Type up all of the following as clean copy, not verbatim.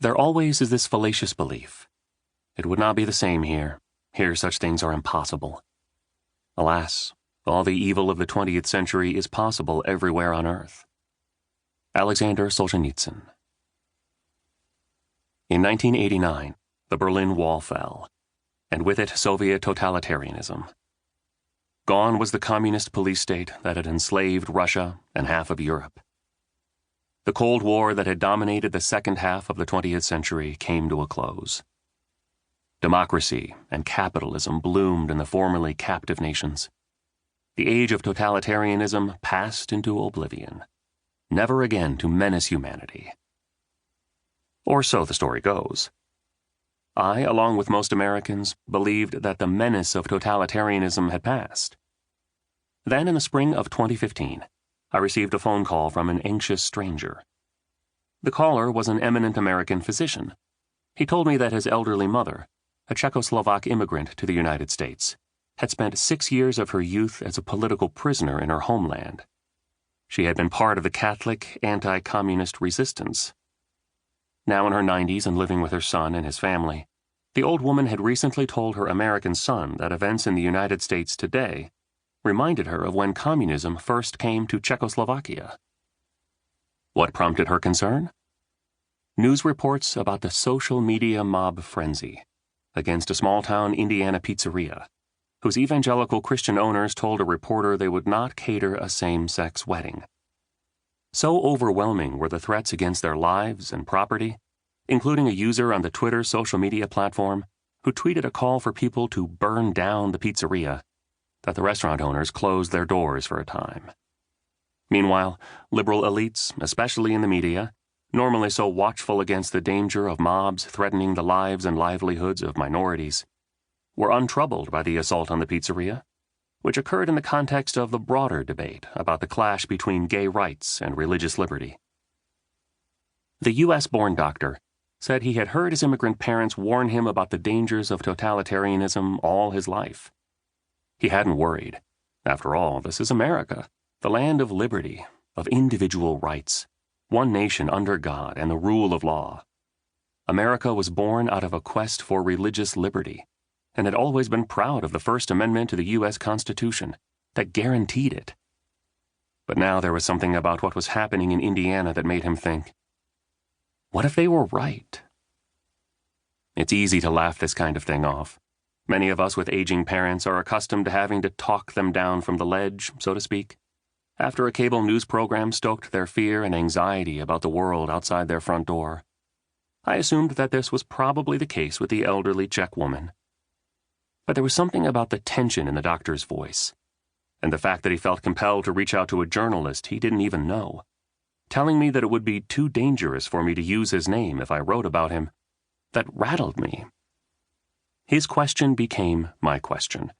There always is this fallacious belief. It would not be the same here. Here such things are impossible. Alas, all the evil of the 20th century is possible everywhere on earth. Alexander Solzhenitsyn. In 1989, the Berlin Wall fell, and with it Soviet totalitarianism. Gone was the communist police state that had enslaved Russia and half of Europe. The Cold War that had dominated the second half of the 20th century came to a close. Democracy and capitalism bloomed in the formerly captive nations. The age of totalitarianism passed into oblivion, never again to menace humanity. Or so the story goes. I, along with most Americans, believed that the menace of totalitarianism had passed. Then, in the spring of 2015, I received a phone call from an anxious stranger. The caller was an eminent American physician. He told me that his elderly mother, a Czechoslovak immigrant to the United States, had spent 6 years of her youth as a political prisoner in her homeland. She had been part of the Catholic anti-communist resistance. Now in her 90s and living with her son and his family, the old woman had recently told her American son that events in the United States today reminded her of when communism first came to Czechoslovakia. What prompted her concern? News reports about the social media mob frenzy against a small-town Indiana pizzeria, whose evangelical Christian owners told a reporter they would not cater a same-sex wedding. So overwhelming were the threats against their lives and property, including a user on the Twitter social media platform who tweeted a call for people to burn down the pizzeria, that the restaurant owners closed their doors for a time. Meanwhile, liberal elites, especially in the media, normally so watchful against the danger of mobs threatening the lives and livelihoods of minorities, were untroubled by the assault on the pizzeria, which occurred in the context of the broader debate about the clash between gay rights and religious liberty. The U.S.-born doctor said he had heard his immigrant parents warn him about the dangers of totalitarianism all his life. He hadn't worried. After all, this is America, the land of liberty, of individual rights, one nation under God and the rule of law. America was born out of a quest for religious liberty, and had always been proud of the First Amendment to the U.S. Constitution that guaranteed it. But now there was something about what was happening in Indiana that made him think, what if they were right? It's easy to laugh this kind of thing off. Many of us with aging parents are accustomed to having to talk them down from the ledge, so to speak, after a cable news program stoked their fear and anxiety about the world outside their front door. I assumed that this was probably the case with the elderly Czech woman. But there was something about the tension in the doctor's voice, and the fact that he felt compelled to reach out to a journalist he didn't even know, telling me that it would be too dangerous for me to use his name if I wrote about him, that rattled me. His question became my question.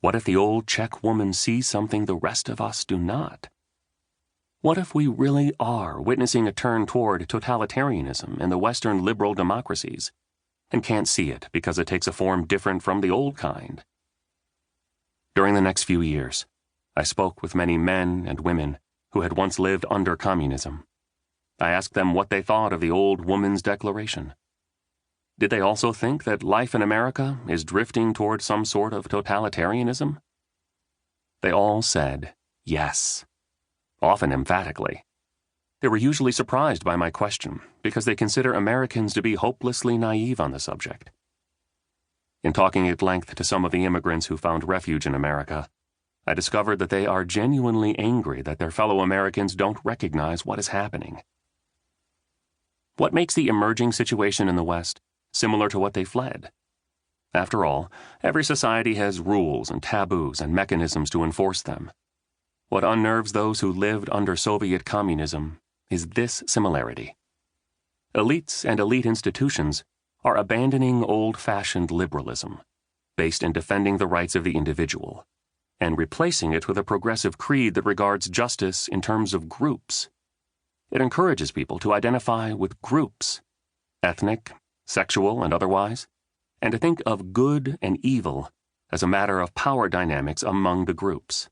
What if the old Czech woman sees something the rest of us do not? What if we really are witnessing a turn toward totalitarianism in the Western liberal democracies, and can't see it because it takes a form different from the old kind? During the next few years, I spoke with many men and women who had once lived under communism. I asked them what they thought of the old woman's declaration. Did they also think that life in America is drifting toward some sort of totalitarianism? They all said yes, often emphatically. They were usually surprised by my question because they consider Americans to be hopelessly naive on the subject. In talking at length to some of the immigrants who found refuge in America, I discovered that they are genuinely angry that their fellow Americans don't recognize what is happening. What makes the emerging situation in the West similar to what they fled? After all, every society has rules and taboos and mechanisms to enforce them. What unnerves those who lived under Soviet communism is this similarity. Elites and elite institutions are abandoning old-fashioned liberalism, based in defending the rights of the individual, and replacing it with a progressive creed that regards justice in terms of groups. It encourages people to identify with groups, ethnic, sexual, and otherwise, and to think of good and evil as a matter of power dynamics among the groups.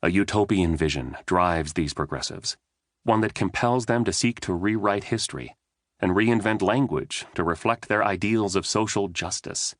A utopian vision drives these progressives, one that compels them to seek to rewrite history, and reinvent language to reflect their ideals of social justice.